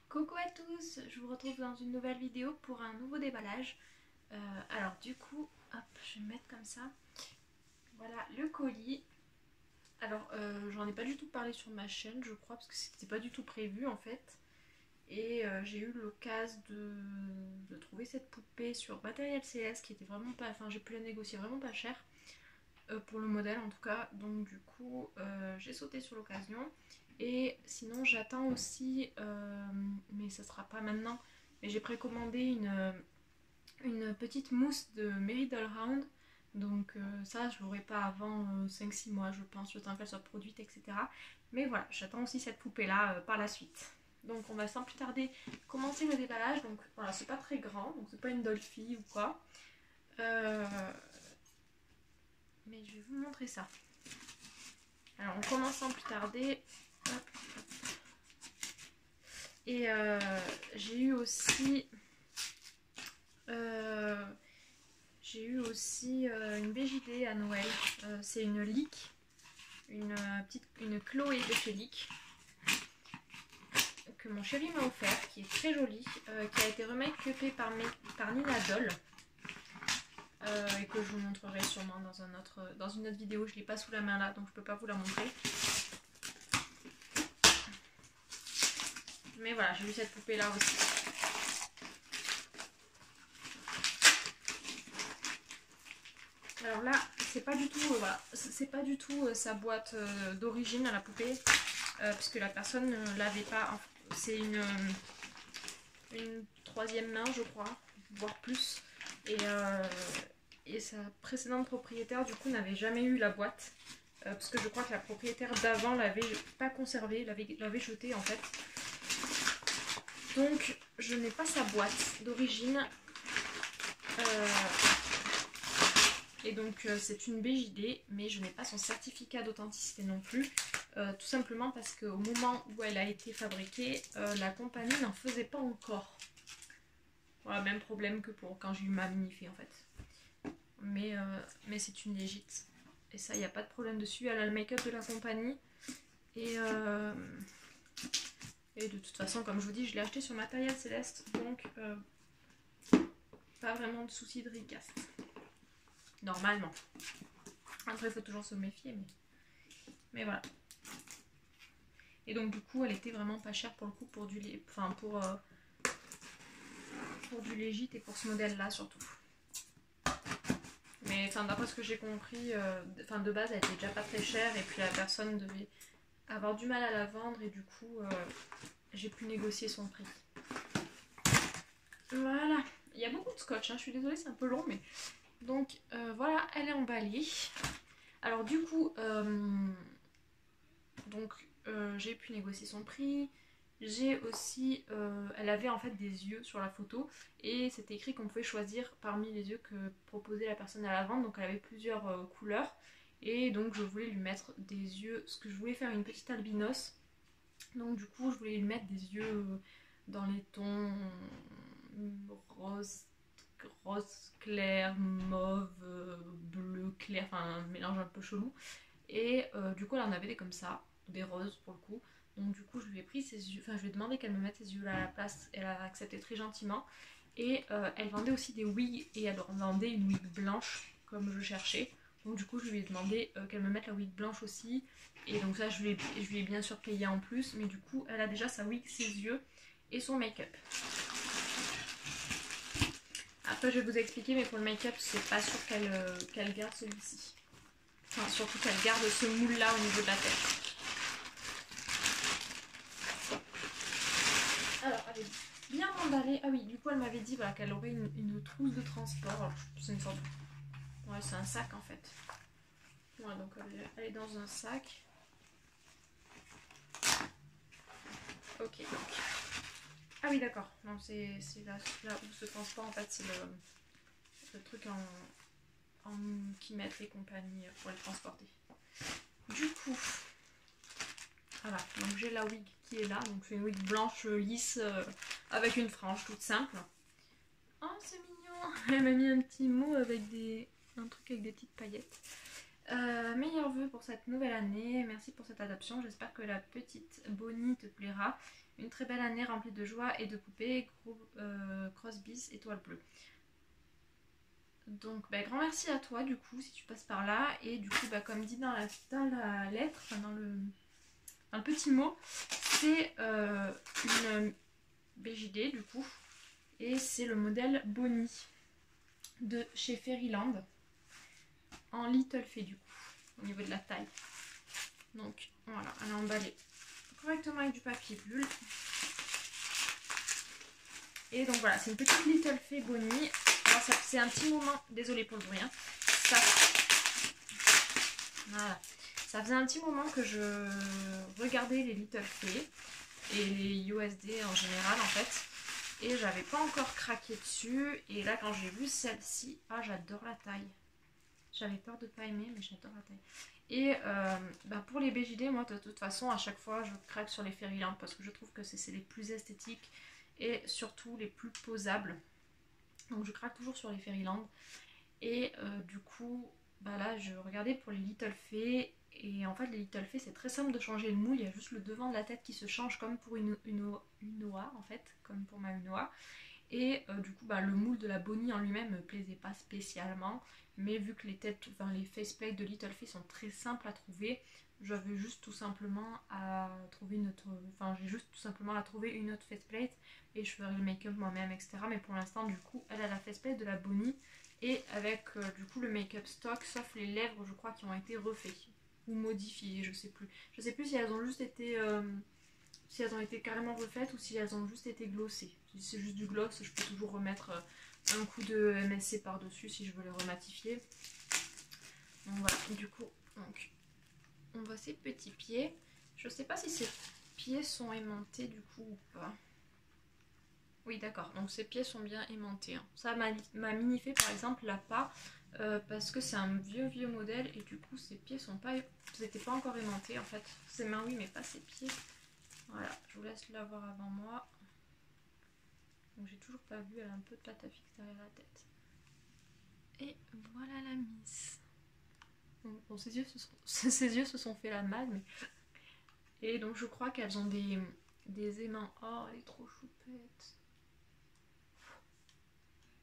Coucou à tous, je vous retrouve dans une nouvelle vidéo pour un nouveau déballage. Alors du coup, hop, je vais me mettre comme ça. Voilà le colis. Alors j'en ai pas du tout parlé sur ma chaîne je crois parce que c'était pas du tout prévu en fait. Et j'ai eu l'occasion de trouver cette poupée sur Matériel CS qui était vraiment pas... Enfin j'ai pu la négocier vraiment pas cher. Pour le modèle en tout cas. Donc du coup j'ai sauté sur l'occasion. Et sinon j'attends aussi, mais ça sera pas maintenant, mais j'ai précommandé une petite mousse de Merry Allround. Donc ça je l'aurai pas avant 5-6 mois je pense, le temps qu'elle soit produite etc. Mais voilà, j'attends aussi cette poupée là par la suite. Donc on va sans plus tarder commencer le déballage. Donc voilà, c'est pas très grand, donc c'est pas une Dolphy ou quoi. Mais je vais vous montrer ça. Alors on commence sans plus tarder. Hop, hop. Et j'ai eu aussi une BJD à Noël. C'est une Leek, une Chloé de chez Leek que mon chéri m'a offert, qui est très jolie, qui a été remake-upée par Nina Doll. Et que je vous montrerai sûrement dans une autre vidéo. Je ne l'ai pas sous la main là, donc je ne peux pas vous la montrer. Mais voilà, j'ai eu cette poupée là aussi. Alors là, c'est pas du tout, voilà, c'est pas du tout sa boîte d'origine à la poupée, puisque la personne ne l'avait pas. C'est une troisième main, je crois, voire plus. Et sa précédente propriétaire, du coup, n'avait jamais eu la boîte. Parce que je crois que la propriétaire d'avant l'avait pas conservée, l'avait jetée en fait. Donc, je n'ai pas sa boîte d'origine. Et donc, c'est une BJD, mais je n'ai pas son certificat d'authenticité non plus. Tout simplement parce qu'au moment où elle a été fabriquée, la compagnie n'en faisait pas encore. Voilà, même problème que pour quand j'ai eu ma Minifée en fait. Mais c'est une légite. Et ça, il n'y a pas de problème dessus. Elle a le make-up de la compagnie. Et de toute façon, comme je vous dis, je l'ai acheté sur Matériel Céleste. Donc, pas vraiment de soucis de ricasse. Normalement. Après, il faut toujours se méfier. Mais voilà. Et donc, du coup, elle était vraiment pas chère pour le coup pour du lait. Enfin, pour du légit et pour ce modèle-là surtout. Mais enfin, d'après ce que j'ai compris, de base, elle était déjà pas très chère. Et puis, la personne devait avoir du mal à la vendre. Et du coup, j'ai pu négocier son prix. Voilà. Il y a beaucoup de scotch, hein. Je suis désolée, c'est un peu long, mais... Donc, voilà, elle est emballée. Alors, du coup, j'ai pu négocier son prix. J'ai aussi... elle avait en fait des yeux sur la photo. Et c'était écrit qu'on pouvait choisir parmi les yeux que proposait la personne à la vente. Donc, elle avait plusieurs couleurs. Et donc, je voulais lui mettre des yeux... Parce que je voulais faire une petite albinos. Donc, du coup, je voulais lui mettre des yeux dans les tons rose clair, mauve, bleu clair, enfin un mélange un peu chelou. Et du coup elle en avait des comme ça, des roses pour le coup. Donc du coup je lui ai pris ses yeux, enfin je lui ai demandé qu'elle me mette ses yeux là à la place. Elle a accepté très gentiment. Et elle vendait aussi des wigs et elle vendait une wig blanche comme je cherchais. Donc du coup je lui ai demandé qu'elle me mette la wig blanche aussi. Et donc ça je lui ai bien sûr payé en plus. Mais du coup elle a déjà sa wig, ses yeux et son make-up. Après je vais vous expliquer, mais pour le make-up c'est pas sûr qu'elle garde celui-ci. Enfin surtout qu'elle garde ce moule là au niveau de la tête. Alors elle est bien emballée. Ah oui, du coup elle m'avait dit voilà, qu'elle aurait une trousse de transport. C'est une sorte de... Ouais, c'est un sac en fait. Voilà, donc elle est dans un sac. Ok, donc... Ah oui d'accord, donc c'est là où ce transport en fait c'est le truc qui mettent les compagnies pour les transporter. Du coup, voilà, donc j'ai la wig qui est là, donc c'est une wig blanche lisse avec une frange toute simple. Oh c'est mignon, elle m'a mis un petit mot avec un truc avec des petites paillettes. Meilleurs vœux pour cette nouvelle année, merci pour cette adoption, j'espère que la petite Bonnie te plaira. Une très belle année remplie de joie et de poupées, gros cross-bis, étoile bleue. Donc bah, grand merci à toi du coup si tu passes par là. Et du coup bah, comme dit dans la lettre, enfin, dans le petit mot, c'est une BJD du coup. Et c'est le modèle Bonnie de chez Fairyland. En Little Fée du coup, au niveau de la taille. Donc voilà, elle est emballée correctement avec du papier bulle. Et donc voilà, c'est une petite Little Fée Bonnie. Alors ça c'est un petit moment, désolée pour le bruit, hein. Voilà. Ça faisait un petit moment que je regardais les Little Fée et les USD en général en fait. Et j'avais pas encore craqué dessus. Et là quand j'ai vu celle-ci, ah j'adore la taille. J'avais peur de pas aimer mais j'adore la taille. Et bah pour les BJD, moi de toute façon à chaque fois je craque sur les Fairyland parce que je trouve que c'est les plus esthétiques et surtout les plus posables. Donc je craque toujours sur les Fairyland. Et du coup bah là je regardais pour les Little Fée. Et en fait les Little Fée c'est très simple de changer le moule. Il y a juste le devant de la tête qui se change comme pour une Unoa en fait, comme pour ma Unoa. Et du coup bah, le moule de la Bonnie en lui-même me plaisait pas spécialement. Mais vu que les têtes, enfin les faceplates de Little Fée sont très simples à trouver, j'avais juste tout simplement à trouver une autre. Enfin j'ai juste tout simplement à trouver une autre faceplate et je ferai le make-up moi-même, etc. Mais pour l'instant du coup elle a la faceplate de la Bonnie. Et avec du coup le make-up stock, sauf les lèvres je crois qui ont été refaits ou modifiées, je sais plus. Je sais plus si elles ont juste été si elles ont été carrément refaites ou si elles ont juste été glossées. Si c'est juste du gloss, je peux toujours remettre un coup de MSC par dessus si je veux les rematifier. Donc voilà, du coup donc, on voit ces petits pieds. Je sais pas si ces pieds sont aimantés du coup ou pas. Oui d'accord, donc ces pieds sont bien aimantés, hein. Ça ma mini-fée par exemple l'a pas parce que c'est un vieux modèle et du coup ses pieds sont pas, n'étaient pas encore aimantés en fait. Ses mains oui mais pas ses pieds. Voilà, je vous laisse la voir avant moi. Donc j'ai toujours pas vu, elle a un peu de pâte à fixe derrière la tête. Et voilà la miss. Bon, ses yeux se sont fait la malle, mais... Et donc je crois qu'elles ont des aimants. Oh, elle est trop choupette.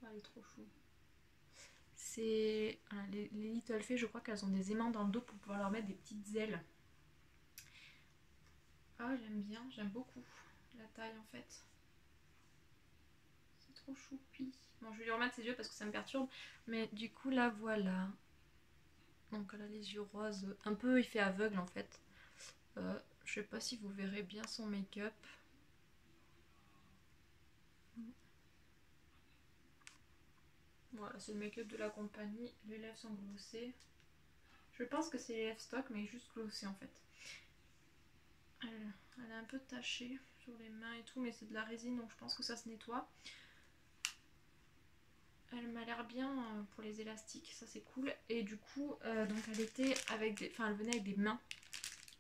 Oh, elle est trop chou. C'est... Voilà, les Little Fée, je crois qu'elles ont des aimants dans le dos pour pouvoir leur mettre des petites ailes. Ah, j'aime bien, j'aime beaucoup la taille en fait. C'est trop choupi. Bon, je vais lui remettre ses yeux parce que ça me perturbe. Mais du coup, la voilà. Donc elle a les yeux roses. Un peu, il fait aveugle en fait. Je sais pas si vous verrez bien son make-up. Voilà, c'est le make-up de la compagnie. Les lèvres sont glossées. Je pense que c'est les lèvres stock, mais juste glossées en fait. Elle est un peu tachée sur les mains et tout, mais c'est de la résine, donc je pense que ça se nettoie. Elle m'a l'air bien pour les élastiques, ça c'est cool. Et du coup, donc elle était avec des... Enfin, elle venait avec des mains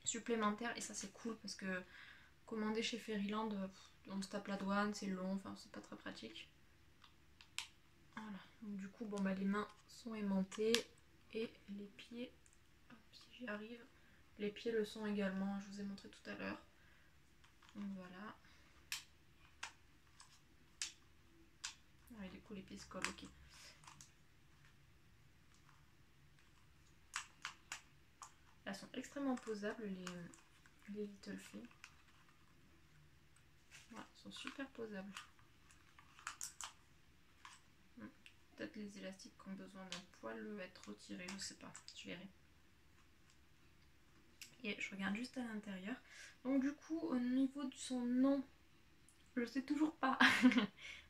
supplémentaires et ça c'est cool parce que commander chez Fairyland, on se tape la douane, c'est long, enfin c'est pas très pratique. Voilà, donc du coup bon bah les mains sont aimantées et les pieds, hop, si j'y arrive, les pieds le sont également, je vous ai montré tout à l'heure. Donc voilà. Ouais, du coup les pieds se collent, ok. Elles sont extrêmement posables les Little Fée. Ouais, elles sont super posables. Peut-être les élastiques qui ont besoin d'un poil être retirés, je sais pas, je verrai. Et je regarde juste à l'intérieur. Donc du coup, au niveau de son nom, je sais toujours pas.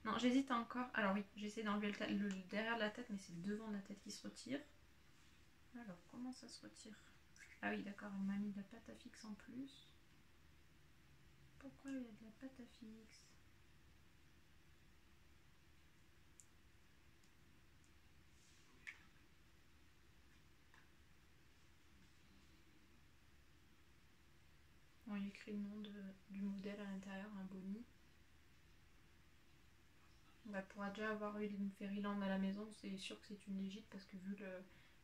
Non, j'hésite encore. Alors oui, j'essaie d'enlever le derrière de la tête, mais c'est le devant de la tête qui se retire. Alors, comment ça se retire? Ah oui, d'accord, elle m'a mis de la pâte à fixe en plus. Pourquoi il y a de la pâte à fixe? On y écrit le nom du modèle à l'intérieur, un Bonnie. On pourra déjà avoir eu une Fairyland à la maison, c'est sûr que c'est une légite parce que vu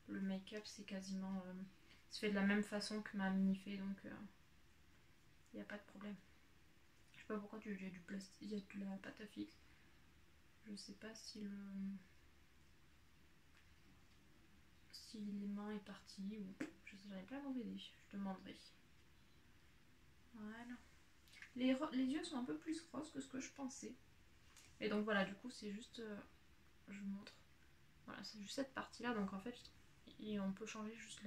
le make-up c'est quasiment... c'est fait de la même façon que ma mini-fée, donc il n'y a pas de problème. Je sais pas pourquoi il y a du plastique, il y a de la pâte à fixe. Je sais pas si si l'aimant est parti ou... Je sais, j'en ai pas la moindre idée, je demanderai. Voilà. Les yeux sont un peu plus roses que ce que je pensais. Et donc voilà, du coup c'est juste... je vous montre. Voilà, c'est juste cette partie-là. Donc en fait, on peut changer juste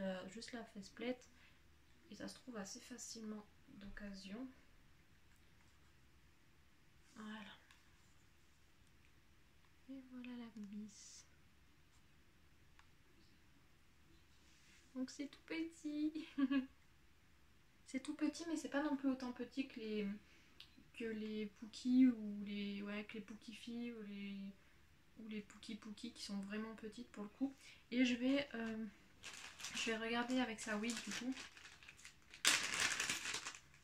la faceplate. Et ça se trouve assez facilement d'occasion. Voilà. Et voilà la miss. Donc c'est tout petit. C'est tout petit, mais c'est pas non plus autant petit que les Pookie ou les... Ouais, que les Pookie filles ou les Pookie Pookie qui sont vraiment petites pour le coup. Et je vais regarder avec sa wig du coup.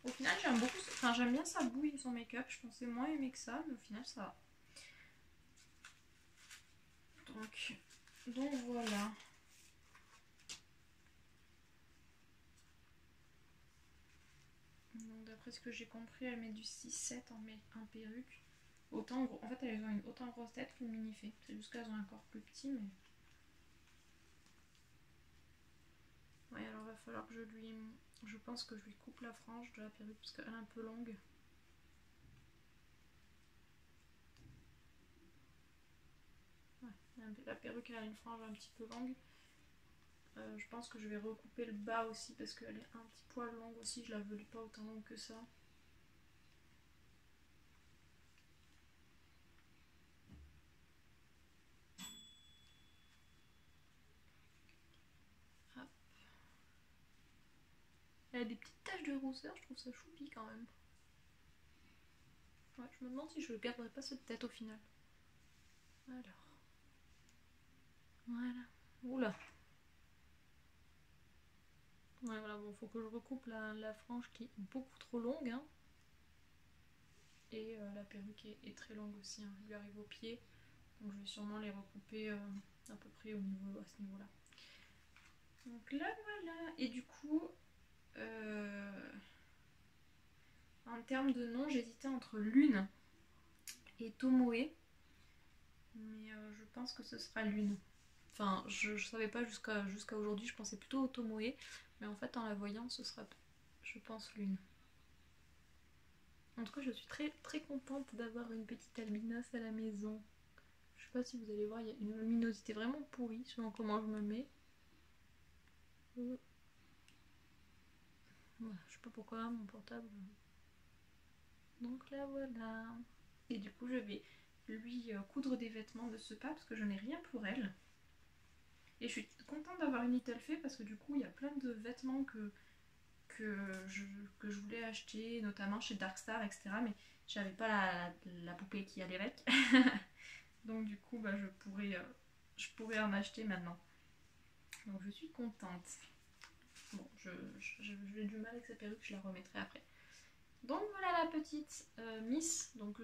Au final j'aime beaucoup, enfin j'aime bien sa bouille et son make-up. Je pensais moins aimer que ça, mais au final ça va. Donc voilà. D'après ce que j'ai compris, elle met du 6-7 en perruque. Autant, en fait, elles ont une autant grosse tête qu'une mini-fée. C'est juste qu'elles ont un corps plus petit, mais... Ouais, alors il va falloir que je pense que je lui coupe la frange de la perruque parce qu'elle est un peu longue. Ouais, la perruque elle a une frange un petit peu longue. Je pense que je vais recouper le bas aussi parce qu'elle est un petit poil longue aussi. Je la veux pas autant longue que ça. Hop. Elle a des petites taches de rousseur, je trouve ça choupi quand même. Ouais, je me demande si je ne garderai pas cette tête au final. Alors. Voilà. Oula. Ouais, voilà, bon, faut que je recoupe la frange qui est beaucoup trop longue. Hein. Et la perruque est très longue aussi, hein. Elle lui arrive au pied. Donc je vais sûrement les recouper à peu près à ce niveau-là. Donc là, voilà. Et du coup, en termes de nom, j'hésitais entre Lune et Tomoe. Mais je pense que ce sera Lune. Enfin, je savais pas jusqu'à aujourd'hui, je pensais plutôt au Tomoe. Mais en fait, en la voyant, ce sera, je pense, Lune. En tout cas, je suis très très contente d'avoir une petite albinos à la maison. Je sais pas si vous allez voir, il y a une luminosité vraiment pourrie selon comment je me mets. Voilà, je sais pas pourquoi mon portable. Donc là voilà. Et du coup je vais lui coudre des vêtements de ce pas parce que je n'ai rien pour elle. Et je suis contente d'avoir une Little Fée parce que du coup il y a plein de vêtements que je voulais acheter, notamment chez Darkstar, etc. Mais j'avais pas la poupée qui allait avec. Donc du coup bah, je pourrais en acheter maintenant. Donc je suis contente. Bon, j'ai du mal avec sa perruque, je la remettrai après. Donc voilà la petite Miss. Donc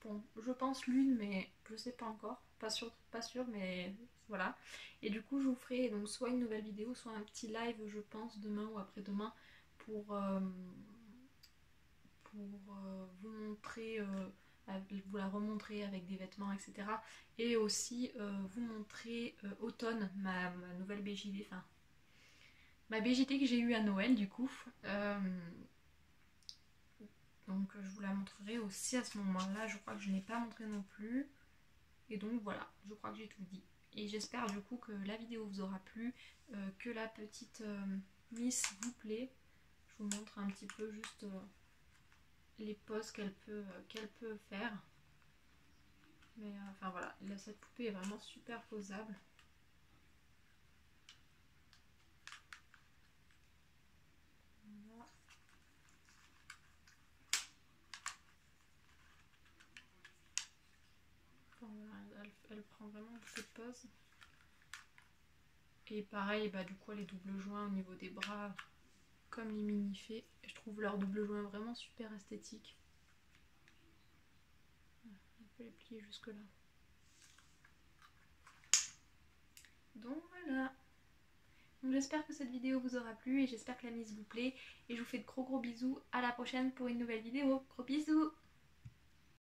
bon, je pense Lune, mais je sais pas encore. Pas sûr, mais voilà. Et du coup, je vous ferai donc soit une nouvelle vidéo, soit un petit live, je pense, demain ou après-demain pour vous montrer, vous la remontrer avec des vêtements, etc. Et aussi vous montrer Automne, ma nouvelle BJD, enfin ma BJD que j'ai eue à Noël du coup. Donc je vous la montrerai aussi à ce moment-là. Je crois que je n'ai pas montré non plus. Et donc voilà, je crois que j'ai tout dit. Et j'espère du coup que la vidéo vous aura plu, que la petite Miss vous plaît. Je vous montre un petit peu juste les poses qu'elle peut faire. Mais enfin voilà, là, cette poupée est vraiment super posable. Voilà. Voilà, elle prend vraiment beaucoup de poses. Et pareil, bah, du coup, les doubles joints au niveau des bras, comme les mini-fées. Je trouve leur double joint vraiment super esthétique. On peut les plier jusque là. Donc voilà. Donc j'espère que cette vidéo vous aura plu et j'espère que la mise vous plaît. Et je vous fais de gros bisous. À la prochaine pour une nouvelle vidéo. Gros bisous.